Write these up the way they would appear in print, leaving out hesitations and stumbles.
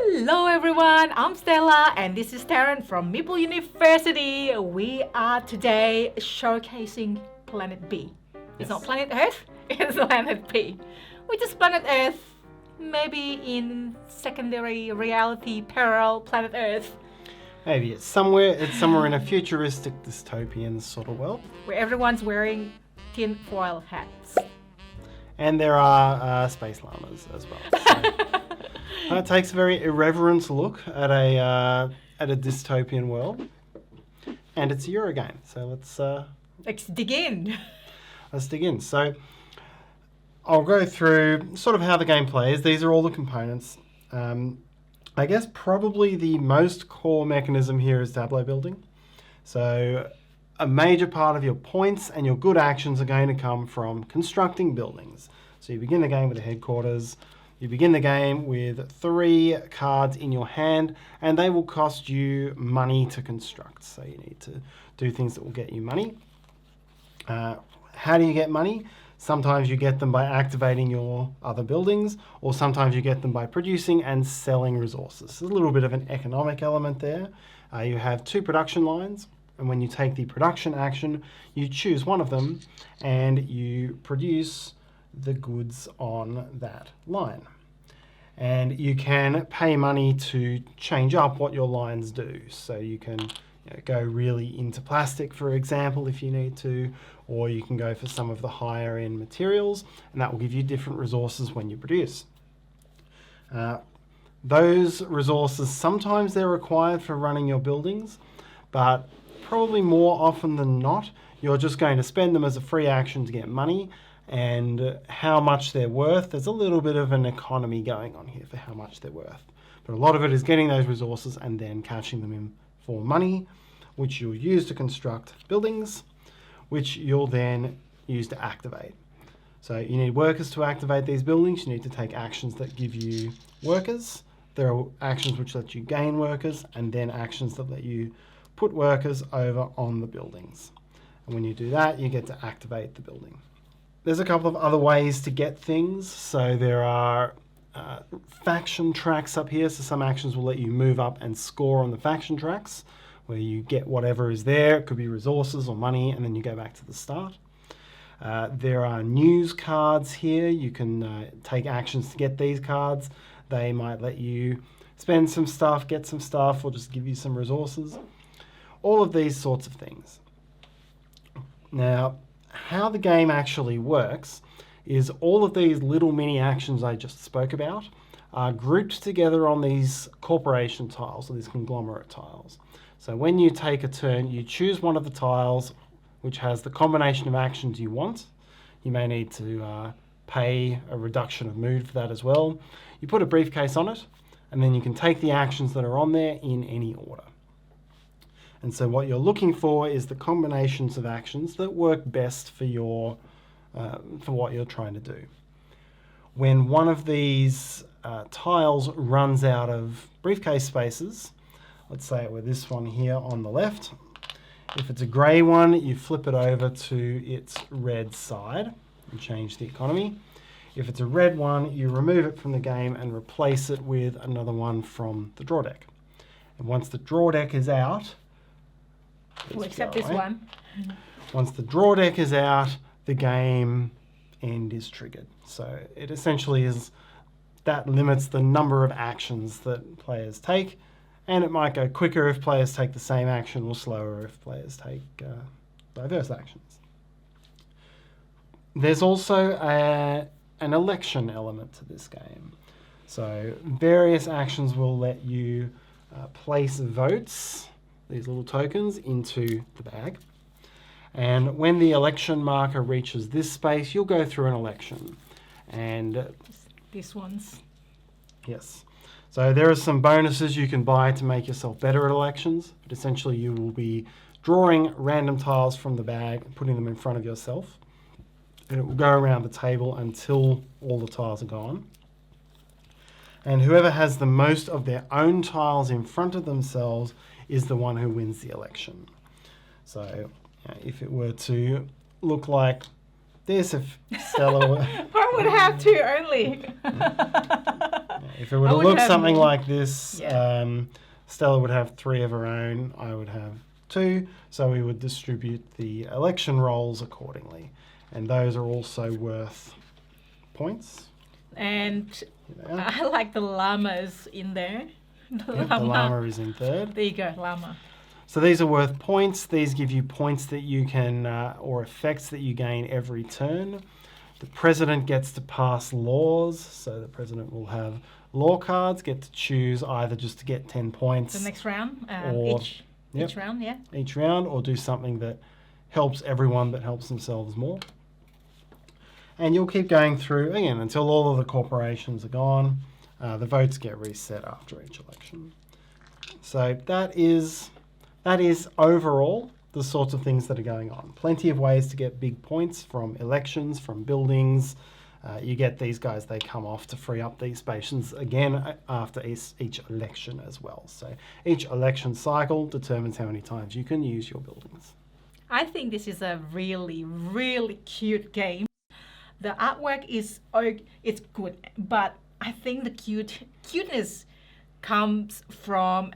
Hello everyone, I'm Stella and this is Tarrant from Meeple University. We are today showcasing Planet B. It's not Planet Earth, it's Planet B. Which is Planet Earth, maybe in secondary reality parallel Planet Earth. Maybe it's somewhere in a futuristic dystopian sort of world. Where everyone's wearing tin foil hats. And there are space llamas as well. So, it takes a very irreverent look at a dystopian world, and it's a Euro game. So Let's dig in. Let's dig in. So I'll go through sort of how the game plays. These are all the components. I guess probably the most core mechanism here is tableau building. So a major part of your points and your good actions are going to come from constructing buildings. So you begin the game with a headquarters. You begin the game with 3 cards in your hand, and they will cost you money to construct. So you need to do things that will get you money. How do you get money? Sometimes you get them by activating your other buildings, or sometimes you get them by producing and selling resources. There's a little bit of an economic element there. You have 2 production lines, and when you take the production action, you choose one of them, and you produce the goods on that line. And you can pay money to change up what your lines do. So you can go really into plastic, for example, if you need to, or you can go for some of the higher end materials, and that will give you different resources when you produce. Those resources, sometimes they're required for running your buildings, but probably more often than not, you're just going to spend them as a free action to get money. And how much they're worth, there's a little bit of an economy going on here for how much they're worth. But a lot of it is getting those resources and then cashing them in for money, which you'll use to construct buildings, which you'll then use to activate. So you need workers to activate these buildings. You need to take actions that give you workers. There are actions which let you gain workers, and then actions that let you put workers over on the buildings. And when you do that, you get to activate the building. There's a couple of other ways to get things. So there are faction tracks up here. So some actions will let you move up and score on the faction tracks, where you get whatever is there. It could be resources or money, and then you go back to the start. There are news cards here. You can take actions to get these cards. They might let you spend some stuff, get some stuff, or just give you some resources. All of these sorts of things. Now, how the game actually works is all of these little mini actions I just spoke about are grouped together on these corporation tiles, or these conglomerate tiles. So when you take a turn, you choose one of the tiles which has the combination of actions you want. You may need to pay a reduction of mood for that as well. You put a briefcase on it, and then you can take the actions that are on there in any order. And so what you're looking for is the combinations of actions that work best for for what you're trying to do. When one of these tiles runs out of briefcase spaces, let's say it were this one here on the left. If it's a grey one, you flip it over to its red side and change the economy. If it's a red one, you remove it from the game and replace it with another one from the draw deck. And once the draw deck is out, We'll accept this one. once the draw deck is out, the game end is triggered. So it essentially is, that limits the number of actions that players take, and it might go quicker if players take the same action, or slower if players take diverse actions. There's also an election element to this game. So various actions will let you place votes, these little tokens, into the bag. And when the election marker reaches this space, you'll go through an election. And These ones. yes. So there are some bonuses you can buy to make yourself better at elections, but essentially you will be drawing random tiles from the bag and putting them in front of yourself. And it will go around the table until all the tiles are gone. And whoever has the most of their own tiles in front of themselves is the one who wins the election. So if it were to look like this, if Stella were... I would have 2 only. If it would I have would looked have something more. like this, Stella would have 3 of her own. I would have 2. So we would distribute the election rolls accordingly. And those are also worth points. And There. I like the llamas in there. Yep, the llama is in 3rd. There you go, llama. So these are worth points. These give you points that you can, or effects that you gain every turn. The president gets to pass laws. So the president will have law cards, get to choose either just to get 10 points. The next round, Or- each round, yeah. Each round, or do something that helps everyone but helps themselves more. And you'll keep going through, again, until all of the corporations are gone. The votes get reset after each election. So that is overall the sorts of things that are going on. Plenty of ways to get big points from elections, from buildings. You get these guys, they come off to free up these stations again after each election as well. So each election cycle determines how many times you can use your buildings. I think this is a really, really cute game. The artwork is it's good, but I think the cuteness comes from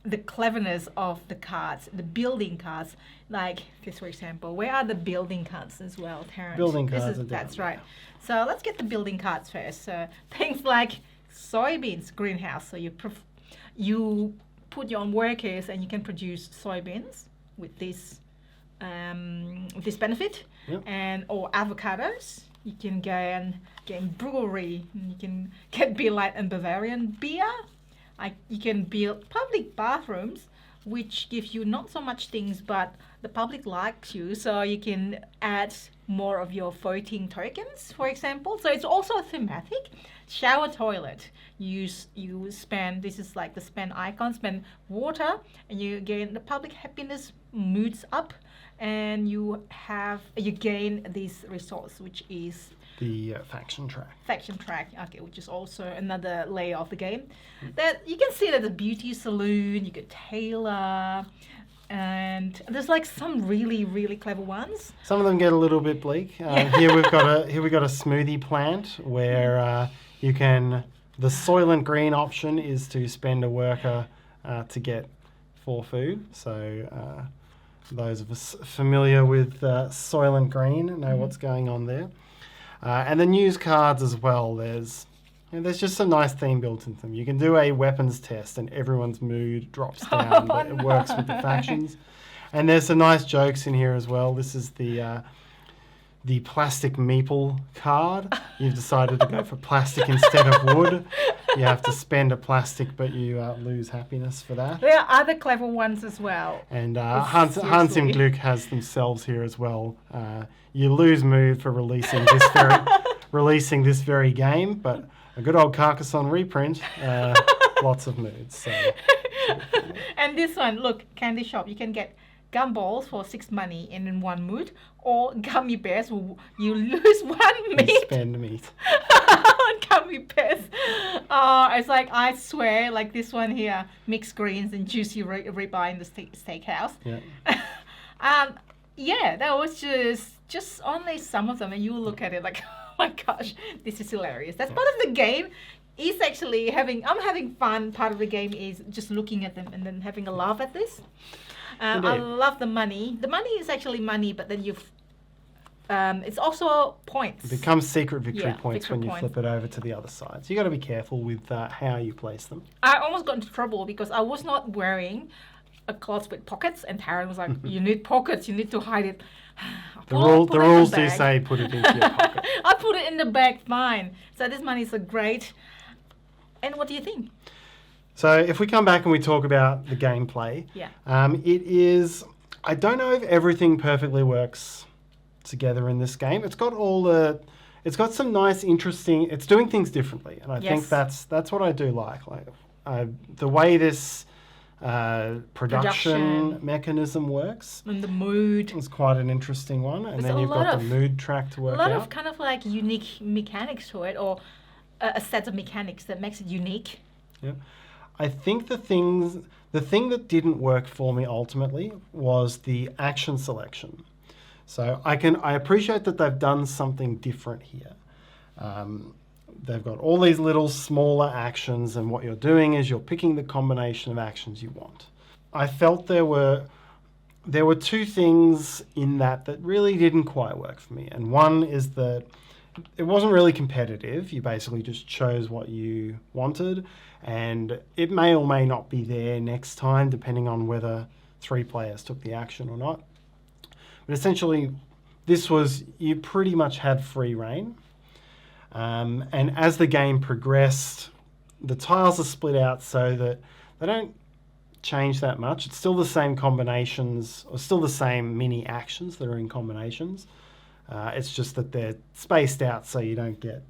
the cleverness of the cards, the building cards. Like this, for example, where are the building cards as well, Tarrant? Building cards are down that's there. right. So let's get the building cards first. So things like soybeans greenhouse. So you put your own workers and you can produce soybeans with this benefit, Yep. and or avocados. You can go and get brewery. You can get beer light and Bavarian beer. You can build public bathrooms, which give you not so much things, but the public likes you, so you can add more of your voting tokens, for example. So it's also thematic. Shower toilet. You spend, this is like the spend icon, spend water, and you gain the public happiness moods up, and you gain this resource, which is The faction track. faction track, okay, which is also another layer of the game. That you can see that the beauty salon, you could tailor, and there's like some really, really clever ones. Some of them get a little bit bleak. Here we've got a smoothie plant where you can. The Soylent Green option is to spend a worker to get 4 food. So those of us familiar with Soylent Green know what's going on there. And the news cards as well. There's just some nice theme built into them. You can do a weapons test and everyone's mood drops down, but it works with the factions. And there's some nice jokes in here as well. This is the plastic meeple card. You've decided to go for plastic instead of wood. You have to spend a plastic, but you lose happiness for that. There are other clever ones as well. And Hans im Glück has themselves here as well. You lose mood for releasing this very game, but a good old Carcassonne reprint, lots of moods. So. And this one, look, candy shop. You can get gumballs for 6 money and in 1 mood, or gummy bears. You lose 1 meat. Spend meat. Gummy bears. Oh, it's like, I swear, like this one here, mixed greens and juicy ribeye in the steakhouse. Yeah. Yeah, that was just only some of them, and you look at it like, oh my gosh, this is hilarious. That's part of the game. Is actually I'm having fun. Part of the game is just looking at them and then having a laugh at this. I love the money. The money is actually money, but then it's also points. It becomes secret victory points victory when you points. flip it over to the other side. So you got to be careful with how you place them. I almost got into trouble because I was not wearing a cloth with pockets, and Tarrant was like, "You need pockets. You need to hide it." The rules do say put it into your pocket. I put it in the bag, fine. So this money is great. And what do you think? So if we come back and we talk about the gameplay, it is. I don't know if everything perfectly works together in this game. It's got some nice, interesting. It's doing things differently, and I think that's what I do like. The way this production mechanism works. And the mood. It's quite an interesting one, and There's then you've got the mood track to work out. A lot of kind of like unique mechanics to it, or a set of mechanics that makes it unique. Yeah. I think the thing that didn't work for me ultimately was the action selection. So I appreciate that they've done something different here. they've got all these little smaller actions, and what you're doing is you're picking the combination of actions you want. I felt there were two things in that really didn't quite work for me. And one is that it wasn't really competitive. You basically just chose what you wanted, and it may or may not be there next time, depending on whether 3 players took the action or not. But essentially, this was, you pretty much had free reign. And as the game progressed, the tiles are split out so that they don't change that much. It's still the same combinations, or still the same mini actions that are in combinations. It's just that they're spaced out so you don't get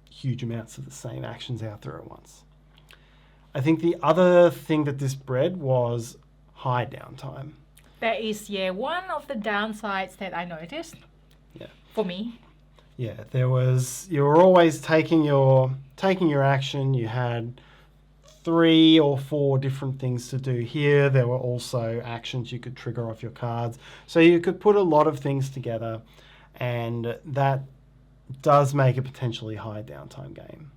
huge amounts of the same actions out there at once. I think the other thing that this bred was high downtime. That is, one of the downsides that I noticed. Yeah. For me. Yeah, you were always taking your action. You had 3 or 4 different things to do here. There were also actions you could trigger off your cards. So you could put a lot of things together, and that does make a potentially high downtime game.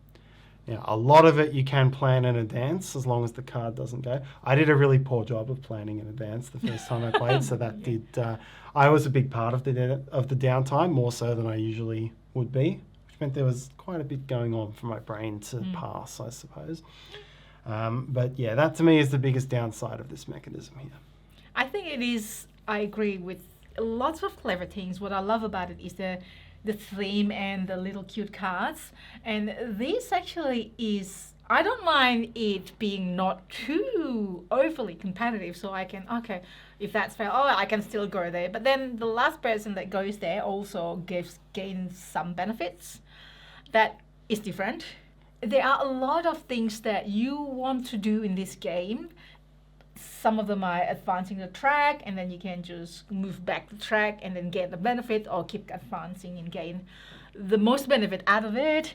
Now, a lot of it you can plan in advance as long as the card doesn't go. I did a really poor job of planning in advance the first time I played, so that I was a big part of the downtime, more so than I usually would be, which meant there was quite a bit going on for my brain to pass, I suppose. But yeah, that to me is the biggest downside of this mechanism here. I think it is, I agree with lots of clever things. What I love about it is the theme and the little cute cards. And this actually is, I don't mind it being not too overly competitive, so I can, okay, if that's fair, I can still go there. But then the last person that goes there also gains some benefits. That is different. There are a lot of things that you want to do in this game. Some of them are advancing the track, and then you can just move back the track and then get the benefit, or keep advancing and gain the most benefit out of it.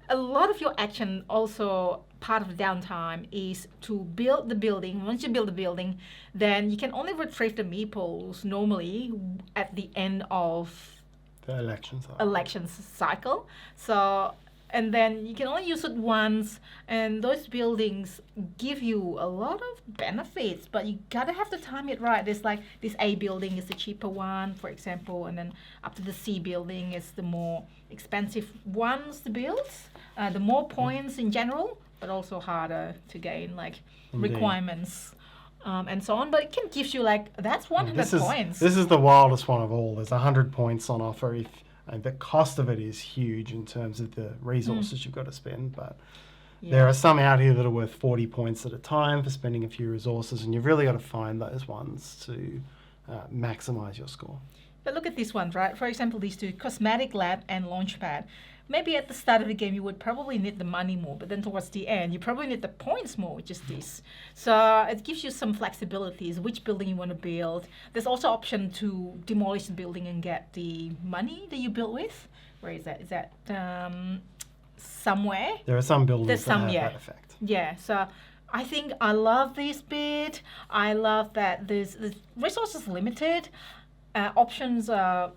A lot of your action, also part of the downtime, is to build the building. Once you build the building, then you can only retrieve the meeples normally at the end of the election cycle. So, and then you can only use it once, and those buildings give you a lot of benefits, but you gotta have to time it right. There's like this A building is the cheaper one, for example, and then up to the C building is the more expensive ones to build. The more points in general, but also harder to gain, like requirements and so on. But it can give you like, that's 100 points. This is the wildest one of all. There's 100 points on offer and the cost of it is huge in terms of the resources you've got to spend. But there are some out here that are worth 40 points at a time for spending a few resources, and you've really got to find those ones to maximize your score. But look at this one, right? For example, these two, Cosmetic Lab and Launchpad. Maybe at the start of the game you would probably need the money more, but then towards the end you probably need the points more, which is this. So it gives you some flexibilities, which building you want to build. There's also option to demolish the building and get the money that you built with. Where is that? Is that somewhere? There are some buildings that have that effect. Yeah, so I think I love this bit. I love that the resources limited. Options are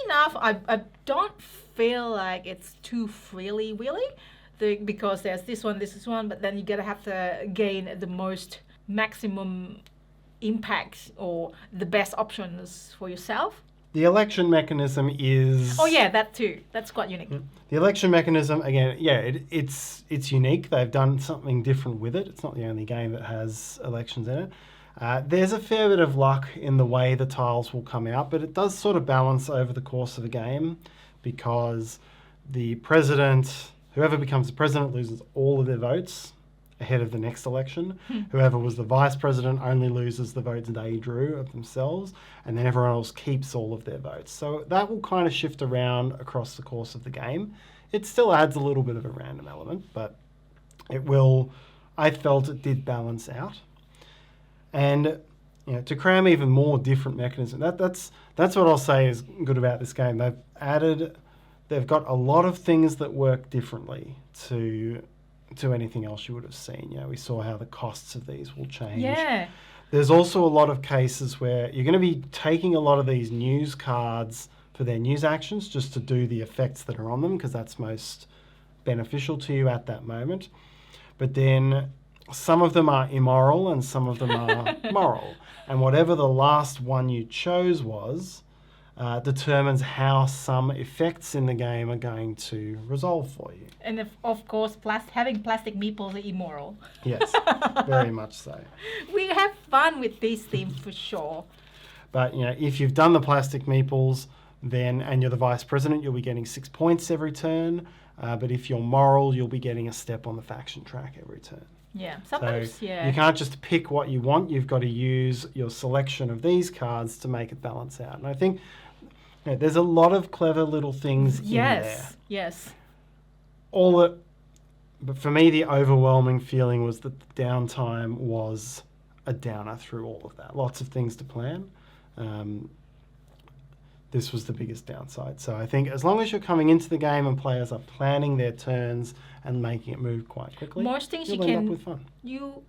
enough. I don't feel like it's too freely willy, because there's this one, but then you gotta have to gain the most maximum impact or the best options for yourself. The election mechanism is... Oh yeah, that too. That's quite unique. The election mechanism, again, it's unique. They've done something different with it. It's not the only game that has elections in it. There's a fair bit of luck in the way the tiles will come out, but it does sort of balance over the course of a game, because the president, whoever becomes the president, loses all of their votes ahead of the next election. Whoever was the vice president only loses the votes they drew of themselves, and then everyone else keeps all of their votes. So that will kind of shift around across the course of the game. It still adds a little bit of a random element, but I felt it did balance out. And to cram even more different mechanisms, that's what I'll say is good about this game. They've got a lot of things that work differently to anything else you would have seen. We saw how the costs of these will change. Yeah. There's also a lot of cases where you're going to be taking a lot of these news cards for their news actions just to do the effects that are on them, because that's most beneficial to you at that moment. But then some of them are immoral and some of them are moral. And whatever the last one you chose was determines how some effects in the game are going to resolve for you. And of course, having plastic meeples are immoral. Yes, very much so. We have fun with these themes for sure. But if you've done the plastic meeples, then and you're the vice president, you'll be getting 6 points every turn. But if you're moral, you'll be getting a step on the faction track every turn. Yeah, sometimes, So yeah. you can't just pick what you want. You've got to use your selection of these cards to make it balance out. And I think there's a lot of clever little things in there. Yes. But for me, the overwhelming feeling was that the downtime was a downer through all of that. Lots of things to plan. This was the biggest downside. So I think as long as you're coming into the game and players are planning their turns and making it move quite quickly, Most things you'll end up with fun.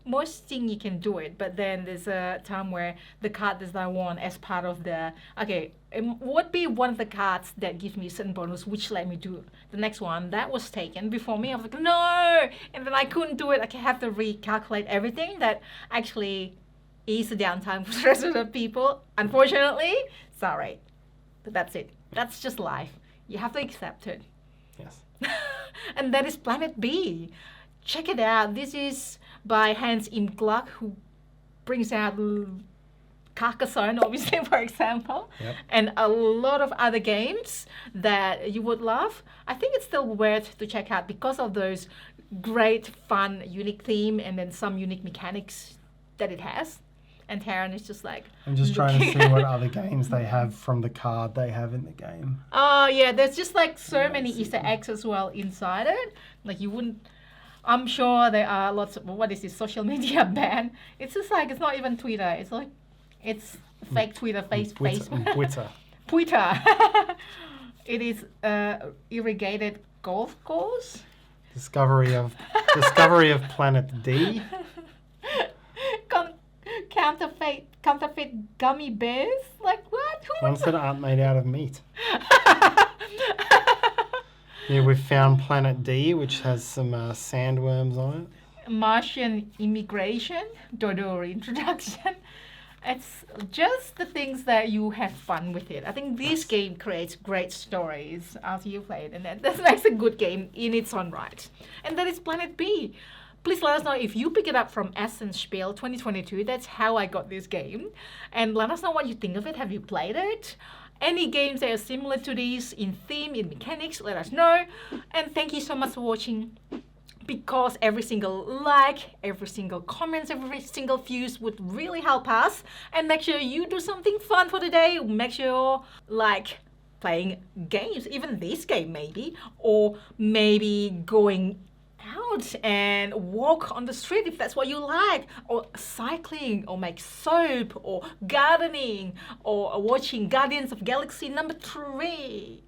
Most thing you can do it, but then there's a time where the card that I want as part of the it would be one of the cards that gives me a certain bonus, which let me do the next one that was taken before me. I was like, no, and then I couldn't do it. I have to recalculate everything that actually is the downtime for the rest of the people. Unfortunately, sorry. But that's it. That's just life. You have to accept it. Yes. And that is Planet B. Check it out. This is by Hans Im Gluck, who brings out Carcassonne, obviously, for example, and a lot of other games that you would love. I think it's still worth to check out because of those great, fun, unique theme and then some unique mechanics that it has. And Tarrant is just like... I'm just trying to see what other games they have from the card they have in the game. Oh, yeah. There's just like so many Easter eggs as well inside it. Like you wouldn't... I'm sure there are lots of... What is this? Social media ban? It's just like... It's not even Twitter. It's like... It's fake Twitter, Facebook. Twitter. Twitter. It is irrigated golf course. Discovery of Planet D. Counterfeit gummy bears? Like what? Ones that aren't made out of meat. Yeah, we've found Planet D, which has some sandworms on it. Martian immigration, Dodo introduction. It's just the things that you have fun with it. I think this game creates great stories after you play it, and that makes a good game in its own right. And that is Planet B. Please let us know if you pick it up from Essence Spiel 2022. That's how I got this game. And let us know what you think of it. Have you played it? Any games that are similar to these in theme, in mechanics, let us know. And thank you so much for watching. Because every single like, every single comments, every single views would really help us. And make sure you do something fun for the day. Make sure like playing games, even this game maybe. Or maybe going out and walk on the street if that's what you like, or cycling, or make soap, or gardening, or watching Guardians of Galaxy #3.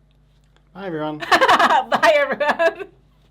Bye everyone. Bye everyone.